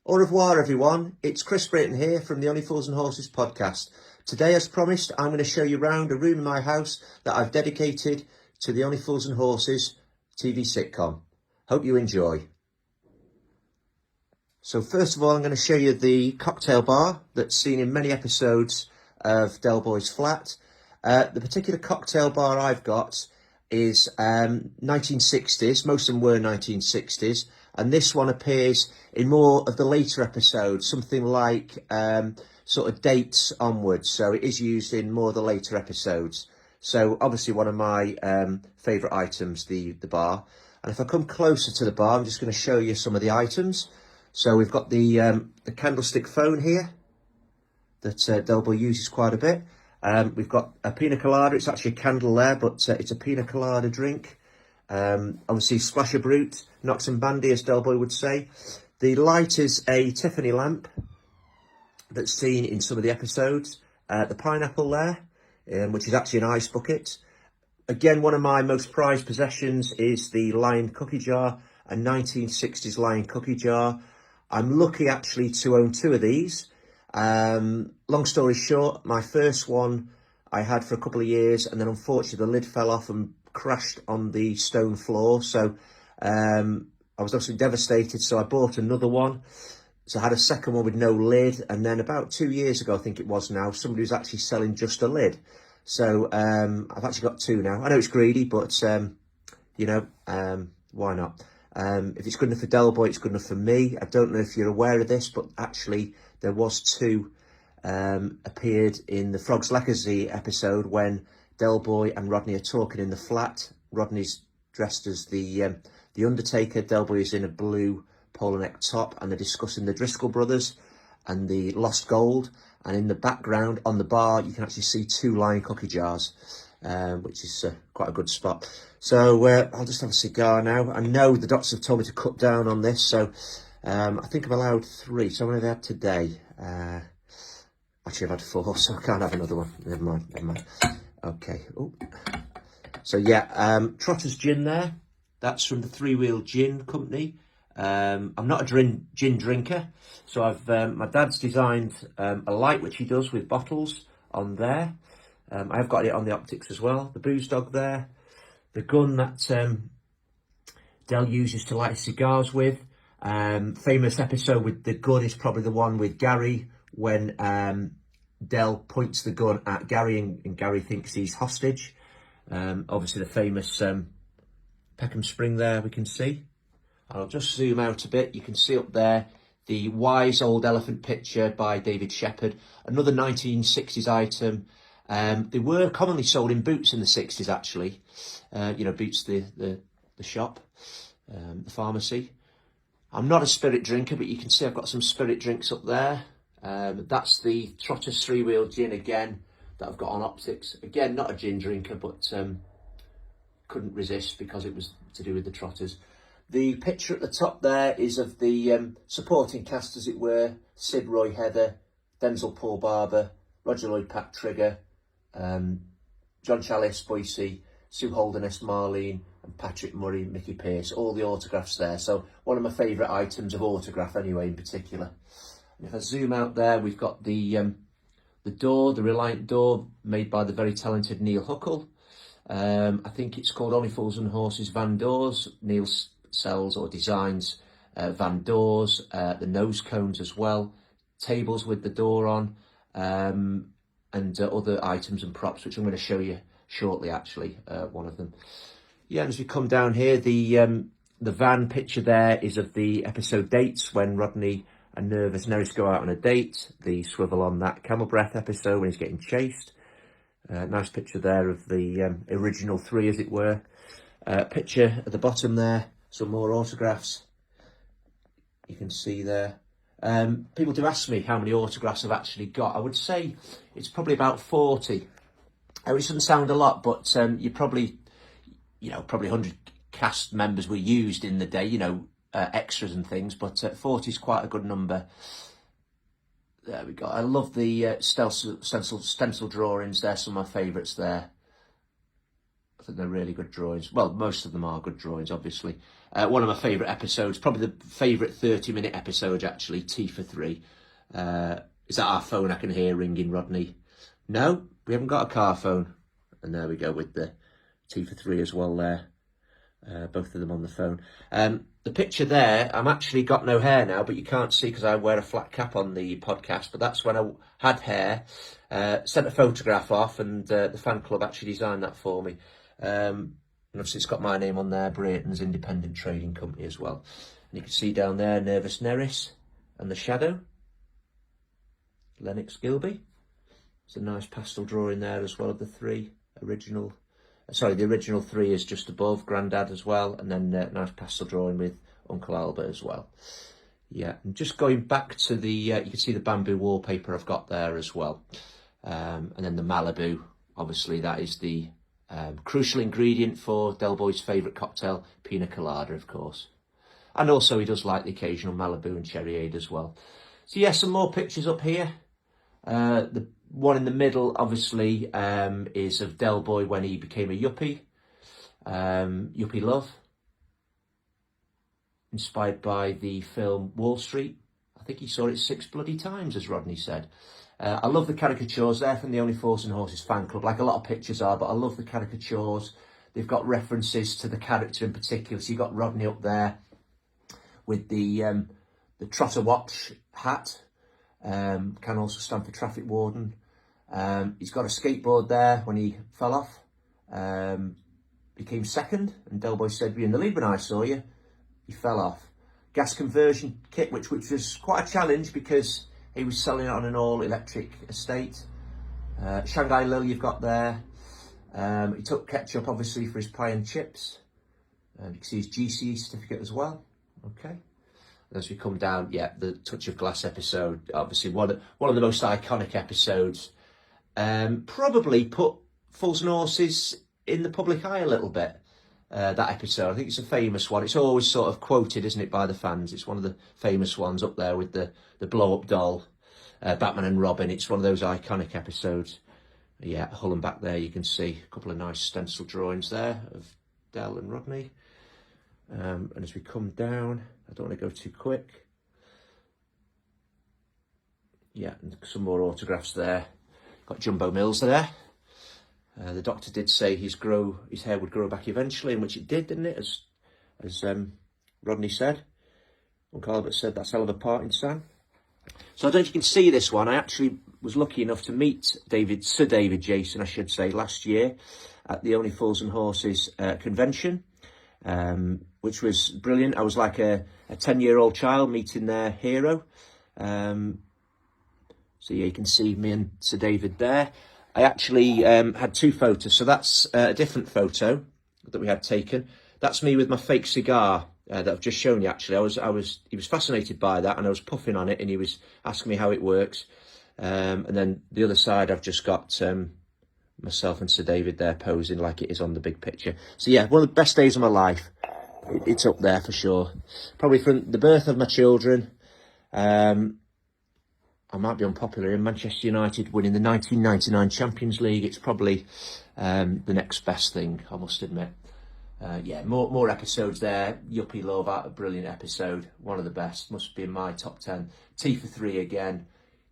Au revoir, everyone. It's Chris Brayton here from the Only Fools and Horses podcast. Today, as promised, I'm going to show you around a room in my house that I've dedicated to the Only Fools and Horses TV sitcom. Hope you enjoy. So first of all, I'm going to show you the cocktail bar that's seen in many episodes of Del Boy's Flat. The particular cocktail bar I've got is 1960s. Most of them were 1960s. And this one appears in more of the later episodes, something like sort of dates onwards. So it is used in more of the later episodes. So obviously one of my favourite items, the bar. And if I come closer to the bar, I'm just going to show you some of the items. So we've got the candlestick phone here that Del Boy uses quite a bit. We've got a pina colada. It's actually a candle there, but it's a pina colada drink. Obviously, Splash of Brute, Knox and Bandy, as Del Boy would say. The light is a Tiffany lamp that's seen in some of the episodes. The pineapple there, which is actually an ice bucket. Again, one of my most prized possessions is the Lion cookie jar, a 1960s Lion cookie jar. I'm lucky actually to own two of these. Long story short, my first one I had for a couple of years, and then unfortunately the lid fell off and crashed on the stone floor. So I was absolutely devastated. So I bought another one. So I had a second one with no lid, and then about 2 years ago, I think it was now, somebody was actually selling just a lid. So I've actually got two now. I know it's greedy, but you know, why not? If it's good enough for Del Boy, it's good enough for me. I don't know if you're aware of this, but actually there was two appeared in the Frog's Legacy episode when Del Boy and Rodney are talking in the flat. Rodney's dressed as the Undertaker. Del Boy is in a blue polo neck top, and they're discussing the Driscoll brothers and the lost gold. And in the background on the bar, you can actually see two Lion cookie jars, which is quite a good spot. So I'll just have a cigar now. I know the doctors have told me to cut down on this, so I think I'm allowed 3. So how many have I had today? Actually, I've had 4, so I can't have another one. Never mind. Okay. Ooh. So yeah, Trotter's Gin there. That's from the Three Wheel Gin Company. I'm not a gin drinker, so I've my dad's designed a light which he does with bottles on there. I've got it on the optics as well. The booze dog there, the gun that Del uses to light cigars with. Famous episode with the gun is probably the one with Gary when Del points the gun at Gary and Gary thinks he's hostage. Obviously the famous Peckham Spring there we can see. I'll just zoom out a bit. You can see up there the Wise Old Elephant picture by David Shepherd. Another 1960s item. They were commonly sold in Boots in the 60s, actually. You know, Boots, the shop, the pharmacy. I'm not a spirit drinker, but you can see I've got some spirit drinks up there. That's the Trotter's Three Wheel Gin again that I've got on optics. Again, not a gin drinker, but couldn't resist because it was to do with the Trotters. The picture at the top there is of the supporting cast, as it were. Sid Roy Heather, Denzel Paul Barber, Roger Lloyd Pat Trigger, John Chalice Boyce, Sue Holderness Marlene, and Patrick Murray, Mickey Pearce. All the autographs there. So one of my favourite items of autograph anyway in particular. And if I zoom out there, we've got the door, the Reliant door, made by the very talented Neil Huckle. I think it's called Only Fools and Horses Van Doors. Neil sells or designs van doors, the nose cones as well, tables with the door on, and other items and props, which I'm going to show you shortly, actually, one of them. Yeah, and as we come down here, the van picture there is of the episode dates when Rodney and Nervous Nerys go out on a date. The swivel on that Camel Breath episode when he's getting chased. Nice picture there of the original 3, as it were. Picture at the bottom there, some more autographs. You can see there. People do ask me how many autographs I've actually got. I would say it's probably about 40. Which doesn't sound a lot, but you probably 100 cast members were used in the day, extras and things, but 40 is quite a good number. There we go. I love the stencil drawings. They're some of my favourites there. I think they're really good drawings. Well, most of them are good drawings, obviously. One of my favourite episodes, probably the favourite 30-minute episode, actually, Tea for Three. Is that our phone I can hear ringing, Rodney? No, we haven't got a car phone. And there we go with the Tea for Three as well there. Both of them on the phone. The picture there, I'm actually got no hair now, but you can't see because I wear a flat cap on the podcast. But that's when I had hair. Sent a photograph off, and the fan club actually designed that for me. And obviously it's got my name on there, Brayton's Independent Trading Company as well. And you can see down there, Nervous Neris and the Shadow. Lennox Gilby. It's a nice pastel drawing there as well of the three original. Sorry, the original three is just above, Grandad as well, and then nice pastel drawing with Uncle Albert as well. Yeah, and just going back to the, you can see the bamboo wallpaper I've got there as well. And then the Malibu, obviously that is the crucial ingredient for Del Boy's favourite cocktail, Pina Colada, of course. And also he does like the occasional Malibu and Cherryade as well. So yeah, some more pictures up here. The one in the middle, obviously, is of Del Boy when he became a yuppie. Yuppie Love. Inspired by the film Wall Street. I think he saw it 6 bloody times, as Rodney said. I love the caricatures there from the Only Fools and Horses fan club, like a lot of pictures are, but I love the caricatures. They've got references to the character in particular. So you've got Rodney up there with the Trotter Watch hat. Can also stand for traffic warden. He's got a skateboard there when he fell off. Became second, and Del Boy said, "You're in the lead when I saw you." He fell off. Gas conversion kit, which was quite a challenge because he was selling it on an all-electric estate. Shanghai Lil you've got there. He took ketchup, obviously, for his pie and chips. You can see his GCE certificate as well. Okay. As we come down, yeah, the Touch of Glass episode, obviously one of the most iconic episodes. Probably put Fools and Horses in the public eye a little bit, that episode. I think it's a famous one. It's always sort of quoted, isn't it, by the fans. It's one of the famous ones up there with the blow-up doll, Batman and Robin. It's one of those iconic episodes. Yeah, Hull and back there, you can see a couple of nice stencil drawings there of Del and Rodney. And as we come down, I don't want to go too quick. Yeah, and some more autographs there. Got Jumbo Mills there. The doctor did say his hair would grow back eventually, and which it did, didn't it? As Rodney said. Uncle Albert said that's hell of a parting Sam. So I don't know if you can see this one. I actually was lucky enough to meet Sir David Jason, I should say, last year at the Only Fools and Horses convention. Which was brilliant. I was like a 10-year-old child meeting their hero. So yeah, you can see me and Sir David there. I actually had 2 photos. So that's a different photo that we had taken. That's me with my fake cigar that I've just shown you. Actually, he was fascinated by that, and I was puffing on it, and he was asking me how it works. And then the other side, I've just got myself and Sir David there posing like it is on the big picture. So yeah, one of the best days of my life. It's up there for sure. Probably from the birth of my children. I might be unpopular in Manchester United winning the 1999 Champions League. It's probably the next best thing, I must admit. Yeah, more episodes there. Yuppie Love, a brilliant episode. One of the best. Must be in my top 10. Tea for Three again.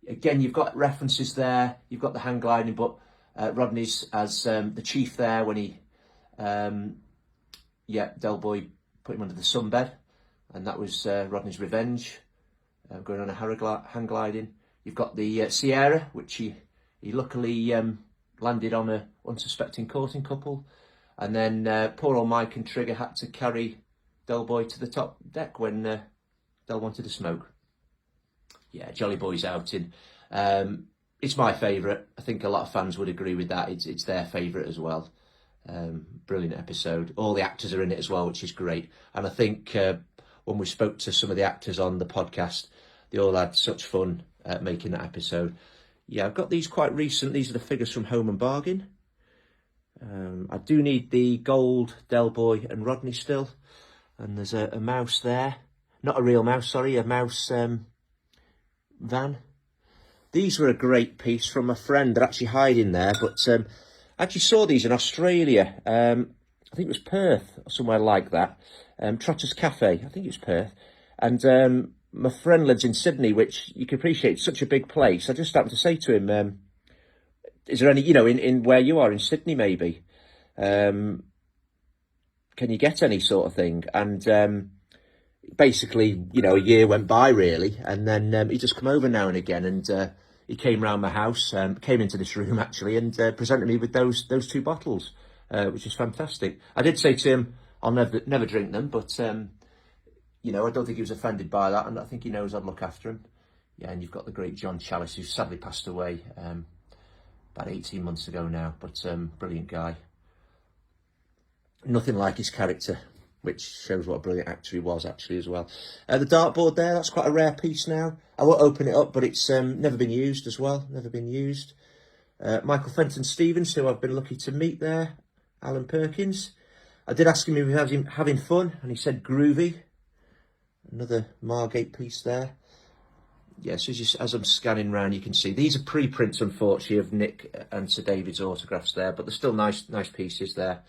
Again, you've got references there. You've got the hang gliding, but Rodney's as the chief there when he, Del Boy put him under the sunbed, and that was Rodney's revenge, going on a hang gliding. You've got the Sierra, which he luckily landed on a unsuspecting courting couple, and then poor old Mike and Trigger had to carry Del Boy to the top deck when Del wanted to smoke. Yeah, Jolly Boy's outing. It's my favourite. I think a lot of fans would agree with that. It's their favourite as well. Brilliant episode. All the actors are in it as well, which is great. And I think when we spoke to some of the actors on the podcast, they all had such fun making that episode. Yeah, I've got these quite recent. These are the figures from Home and Bargain. I do need the gold Del Boy and Rodney still. And there's a mouse there. Not a real mouse, sorry, a mouse van. These were a great piece from a friend. They're actually hiding there, but I actually saw these in Australia. I think it was Perth or somewhere like that. Trotter's Cafe, I think it was Perth. And my friend lives in Sydney, which you can appreciate, it's such a big place. I just happened to say to him, is there any, in where you are in Sydney maybe, can you get any sort of thing? And basically, a year went by really, and then he just come over now and again, and he came round my house, came into this room actually, and presented me with those two bottles, which is fantastic. I did say to him, I'll never drink them, but I don't think he was offended by that, and I think he knows I'd look after him. Yeah, and you've got the great John Chalice, who sadly passed away about 18 months ago now, but brilliant guy. Nothing like his character, which shows what a brilliant actor he was actually as well. The dartboard there, that's quite a rare piece now. I won't open it up, but it's never been used as well, never been used. Michael Fenton Stevens, who I've been lucky to meet there. Alan Perkins. I did ask him if he was having fun, and he said groovy. Another Margate piece there. Yes, as I'm scanning around, you can see these are pre-prints, unfortunately, of Nick and Sir David's autographs there, but they're still nice pieces there.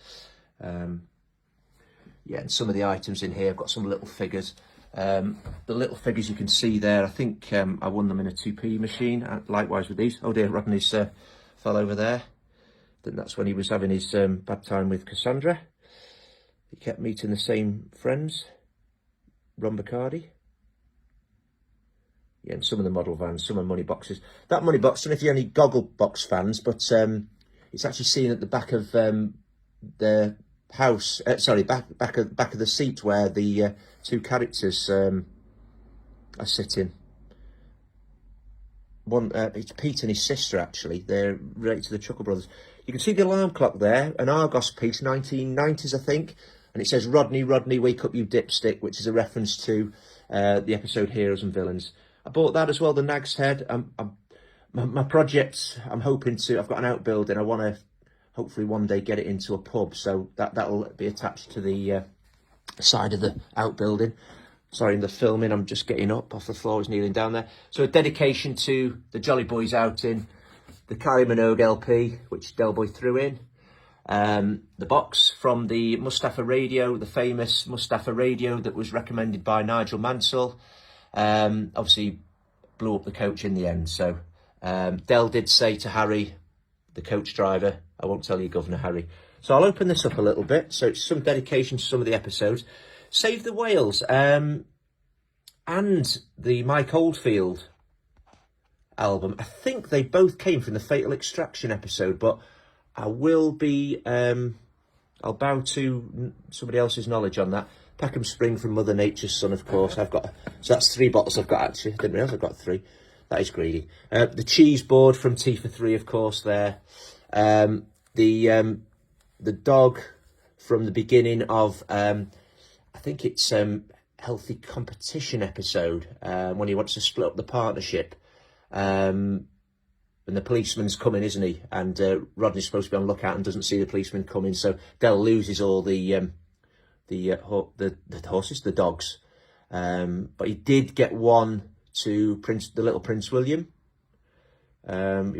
Yeah, and some of the items in here, I've got some little figures. The little figures you can see there, I think I won them in a 2p machine. Likewise with these. Oh dear, Rodney's fell over there. I think that's when he was having his bad time with Cassandra. He kept meeting the same friends. Ron Bacardi. Yeah, and some of the model vans, some are money boxes. That money box, I don't know if you're any Goggle Box fans, but it's actually seen at the back of the house. Sorry, back of the seat where the two characters are sitting. One, it's Pete and his sister actually. They're related to the Chuckle Brothers. You can see the alarm clock there, an Argos piece, 1990s, I think. And it says, Rodney, wake up you dipstick, which is a reference to the episode Heroes and Villains. I bought that as well, the Nag's Head. My project, I'm hoping to, I've got an outbuilding. I want to hopefully one day get it into a pub. So that'll be attached to the side of the outbuilding. Sorry, in the filming, I'm just getting up off the floor, I was kneeling down there. So a dedication to the Jolly Boys outing, the Kylie Minogue LP, which Del Boy threw in. The box from the Mustafa radio, the famous Mustafa radio that was recommended by Nigel Mansell. Obviously blew up the coach in the end. So Del did say to Harry, the coach driver, I won't tell you, Governor Harry. So I'll open this up a little bit. So it's some dedication to some of the episodes. Save the Whales and the Mike Oldfield album. I think they both came from the Fatal Extraction episode, but I will be, I'll bow to somebody else's knowledge on that. Peckham Spring from Mother Nature's Son, of course. So that's 3 bottles I've got actually. I didn't realise I've got 3. That is greedy. The cheese board from Tea for 3, of course, there. The dog from the beginning of, I think it's Healthy Competition episode, when he wants to split up the partnership. And the policeman's coming, isn't he? And Rodney's supposed to be on lookout and doesn't see the policeman coming. So Del loses all the horses, the dogs. But he did get one to the little Prince William. He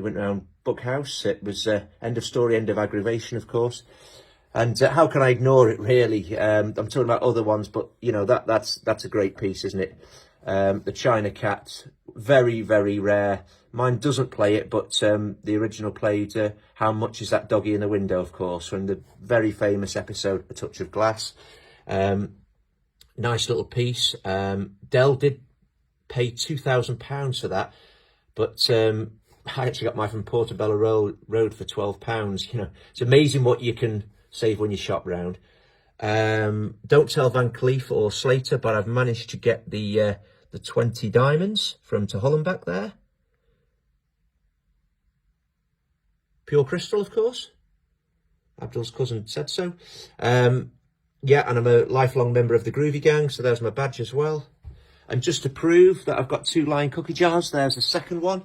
went around Bookhouse. It was end of story, end of aggravation, of course. And how can I ignore it, really? I'm talking about other ones, but, that's a great piece, isn't it? The China Cat, very, very rare. Mine doesn't play it, but the original played How Much Is That Doggy in the Window, of course, from the very famous episode A Touch of Glass. Nice little piece. Del did pay £2,000 for that, but I actually got mine from Portobello Road for £12. It's amazing what you can save when you shop round. Don't Tell Van Cleef or Slater, but I've managed to get the 20 diamonds from To Hollenbach there. Pure Crystal, of course. Abdul's cousin said so. Yeah, and I'm a lifelong member of the Groovy Gang, so there's my badge as well. And just to prove that I've got 2 Lion cookie jars, there's the second one.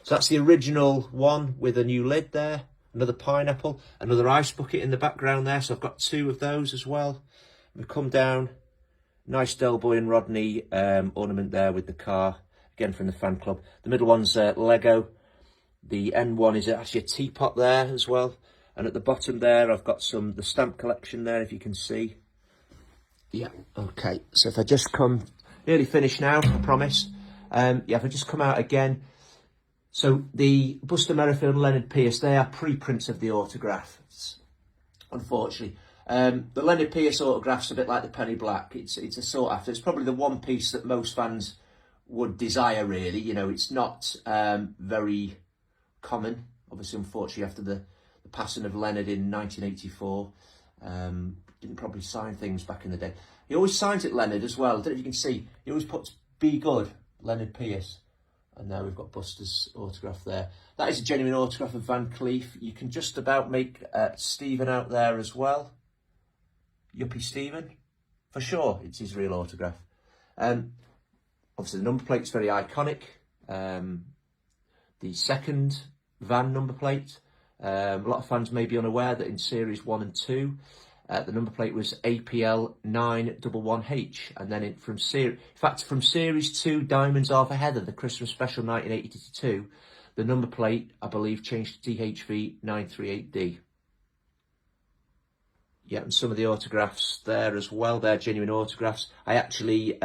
So that's the original one with a new lid there. Another pineapple, another ice bucket in the background there. So I've got 2 of those as well. We come down, nice Del Boy and Rodney ornament there with the car, again from the fan club. The middle one's Lego. The end one is actually a teapot there as well. And at the bottom there, I've got the stamp collection there, if you can see. Yeah, okay. So if I just come, nearly finished now, I promise. Yeah, if I just come out again. So the Buster Merrifield and Leonard Pierce, they are preprints of the autographs, unfortunately. The Leonard Pierce autograph's a bit like the Penny Black. It's a sought after. It's probably the one piece that most fans would desire, really. You know, it's not very common. Obviously, unfortunately, after the passing of Leonard in 1984, didn't probably sign things back in the day. He always signs it Leonard as well. I don't know if you can see. He always puts "Be Good," Leonard Pierce. And now we've got Buster's autograph there. That is a genuine autograph of Van Cleef. You can just about make Stephen out there as well. Yuppie Stephen. For sure, it's his real autograph. Obviously, the number plate's very iconic. The second Van number plate. A lot of fans may be unaware that in Series 1 and 2, the number plate was APL 911H, and then from Series 2, Diamonds Are for Heather, the Christmas special 1982, the number plate, I believe, changed to DHV 938D. Yeah, and some of the autographs there as well, they're genuine autographs. I actually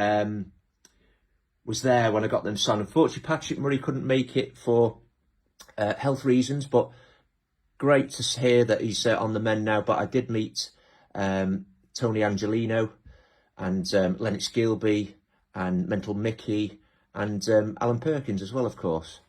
was there when I got them signed. Unfortunately, Patrick Murray couldn't make it for health reasons, but great to hear that he's on the mend now. But I did meet Tony Angelino and Lennox Gilby and Mental Mickey and Alan Perkins as well, of course.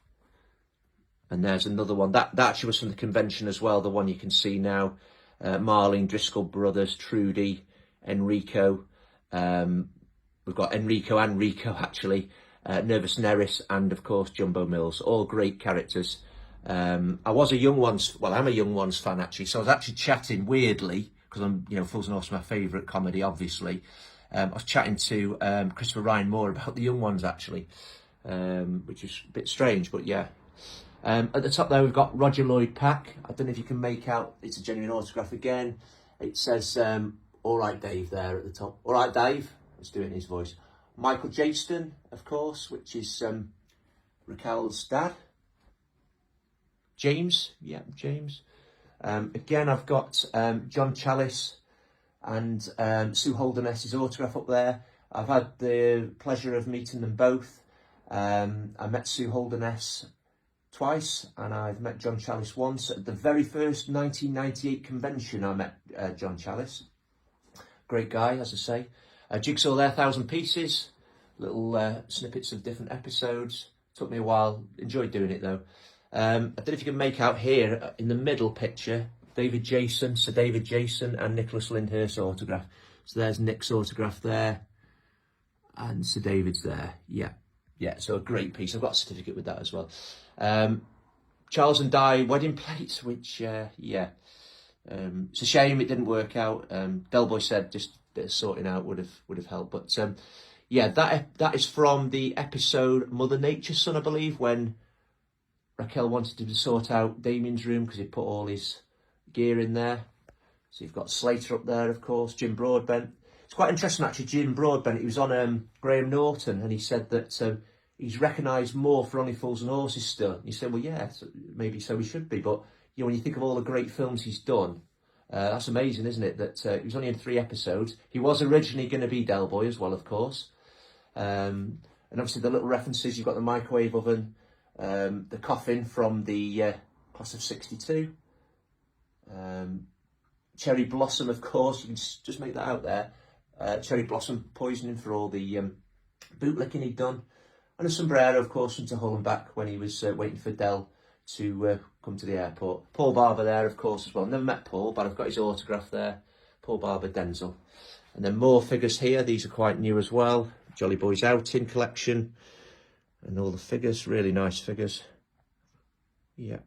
And there's another one. That actually was from the convention as well, the one you can see now. Marlene, Driscoll Brothers, Trudy, Enrico. We've got Enrico and Rico, actually. Nervous Neris and, of course, Jumbo Mills. All great characters. I was a Young Ones, well, I'm a Young Ones fan, actually. So I was actually chatting, weirdly, because I'm, Fools and Horses my favourite comedy, obviously. I was chatting to Christopher Ryan Moore about the Young Ones, actually, which is a bit strange, but yeah. At the top there, we've got Roger Lloyd Pack. I don't know if you can make out, it's a genuine autograph again. It says, all right, Dave, there at the top. All right, Dave. Let's do it in his voice. Michael Jaston, of course, which is Raquel's dad. James, yeah, James. Again, I've got John Challis and Sue Holderness's autograph up there. I've had the pleasure of meeting them both. I met Sue Holderness twice, and I've met John Challis once. At the very first 1998 convention, I met John Challis. Great guy, as I say. Jigsaw there, 1,000 pieces. Little snippets of different episodes. Took me a while. Enjoyed doing it, though. I don't know if you can make out here, in the middle picture, David Jason, Sir David Jason, and Nicholas Lyndhurst's autograph. So there's Nick's autograph there, and Sir David's there. Yeah, so a great piece. I've got a certificate with that as well. Charles and Di wedding plates, which, it's a shame it didn't work out. Del Boy said just a bit of sorting out would have helped. But, that is from the episode Mother Nature's Son, I believe, when Raquel wanted to sort out Damien's room because he put all his gear in there. So you've got Slater up there, of course, Jim Broadbent. It's quite interesting, actually, Jim Broadbent. He was on Graham Norton, and he said that he's recognised more for Only Fools and Horses still. He said, well, yeah, so maybe so he should be. But, when you think of all the great films he's done, that's amazing, isn't it? That he was only in 3 episodes. He was originally going to be Del Boy as well, of course. And obviously the little references, you've got the microwave oven, the coffin from the class of 62. Cherry Blossom, of course, you can just make that out there. Cherry Blossom poisoning for all the bootlicking he'd done. And a sombrero, of course, from To Hull and Back when he was waiting for Del to come to the airport. Paul Barber there, of course, as well. Never met Paul, but I've got his autograph there. Paul Barber, Denzel. And then more figures here. These are quite new as well. Jolly Boys Outing collection. And all the figures, really nice figures. Yeah.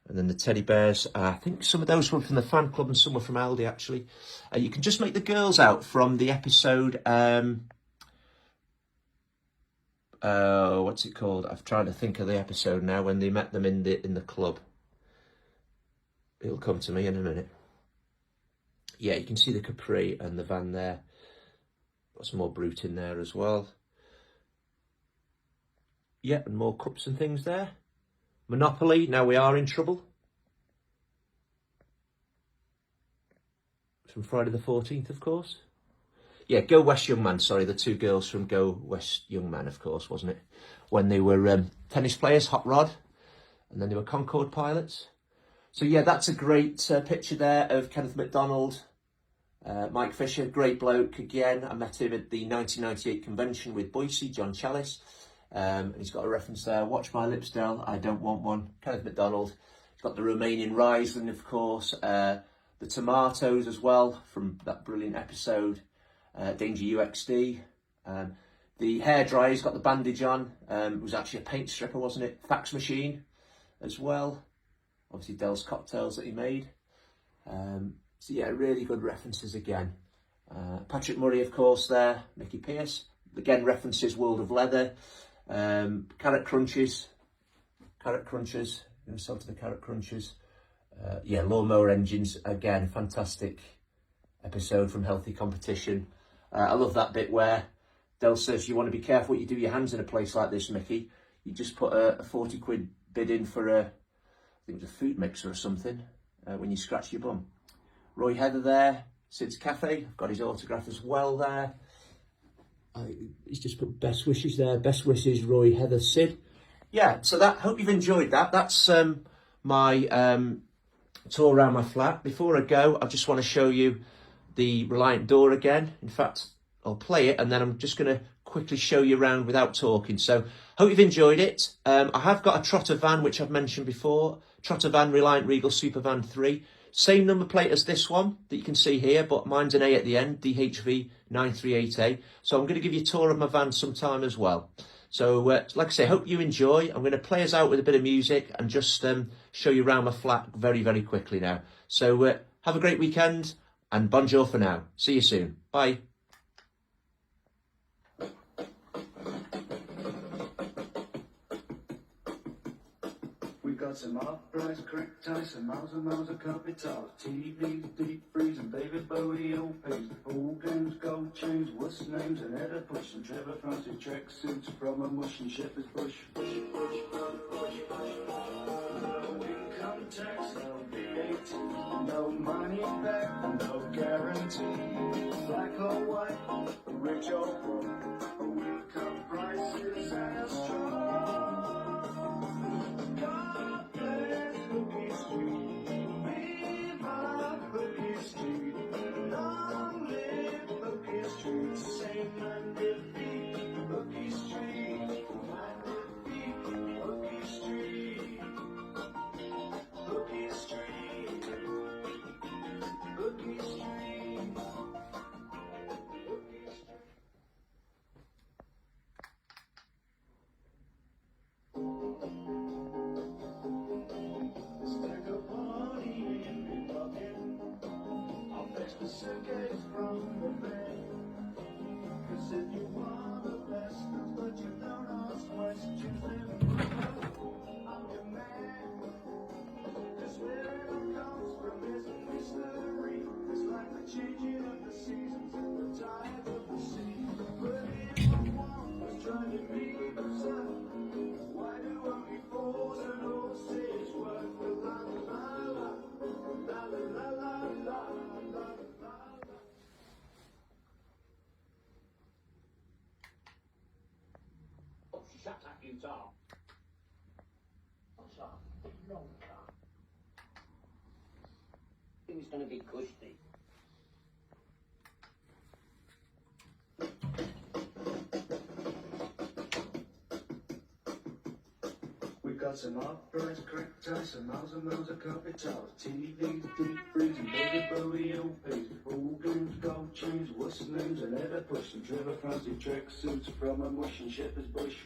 And then the teddy bears. I think some of those were from the fan club and some were from Aldi, actually. You can just make the girls out from the episode... what's it called? I've tried to think of the episode now when they met them in the club. It'll come to me in a minute. Yeah, you can see the Capri and the van there. Got some more Brute in there as well. Yeah, and more cups and things there. Monopoly, Now We Are in Trouble. from Friday the 14th, of course. Yeah, Go West Young Man, sorry, the two girls from Go West Young Man, of course, wasn't it? When they were tennis players, Hot Rod, and then they were Concorde pilots. So yeah, that's a great picture there of Kenneth MacDonald. Mike Fisher, great bloke again. I met him at the 1998 convention with Boise, John Chalice. And he's got a reference there, watch my lips, Del, I don't want one. Kenneth MacDonald. He's got the Romanian Riesling, of course. The tomatoes as well, from that brilliant episode. Danger UXD. The hairdryer, he's got the bandage on. It was actually a paint stripper, wasn't it? Fax machine as well. Obviously Del's cocktails that he made. So yeah, really good references again. Patrick Murray, of course, there. Mickey Pearce. Again, references World of Leather. Carrot Crunches. Carrot Crunchers. Going to sell to the Carrot Crunchers. Yeah, Lawnmower Engines. Again, fantastic episode from Healthy Competition. I love that bit where Del says, you want to be careful what you do your hands in a place like this, Mickey. You just put a 40 quid bid in for I think it was a food mixer or something, when you scratch your bum. Roy Heather there, Sid's Cafe, I've got his autograph as well there. He's just put best wishes there, best wishes, Roy Heather, Sid. Yeah, so that, hope you've enjoyed that. That's my tour around my flat. Before I go, I just want to show you the Reliant door again. In fact, I'll play it and then I'm just going to quickly show you around without talking. So, hope you've enjoyed it. I have got a Trotter van, which I've mentioned before. Trotter van, Reliant Regal Supervan 3. Same number plate as this one that you can see here, but mine's an A at the end, DHV 938A. So I'm going to give you a tour of my van sometime as well. So, like I say, hope you enjoy. I'm going to play us out with a bit of music and just show you around my flat very, very quickly now. So, have a great weekend and bonjour for now. See you soon. Bye. We got some uprights, crick ties, some miles and miles of carpet tiles, TVs, deep freeze, and David Bowie LPs, ball games, gold chains, what's names, and Edda Push, and Trevor Francis track suits from a mush and shepherd's bush. No income tax, no VAT, no money back, no guarantee. Black or white, rich or poor, we'll cut prices and strong. The suitcase from the bed. 'Cause if you want the best, but you don't ask questions, then I'm your man. 'Cause where it comes from is a mystery. It's like the changing of the seasons and the tides of the sea. But if the one was driving me berserk, why do only fools and horses work? La la la la la la la la la. Shut up, you Tom. What's up? Long car. It was going to be cushy. We got some uprights, crick ties, some miles and miles of carpet tiles, TVs, deep freeze, and David Bowie LPs, ball games, gold chains, what's names, and Edda Push, and Trevor Francis track suits from a mush and shepherd's bush.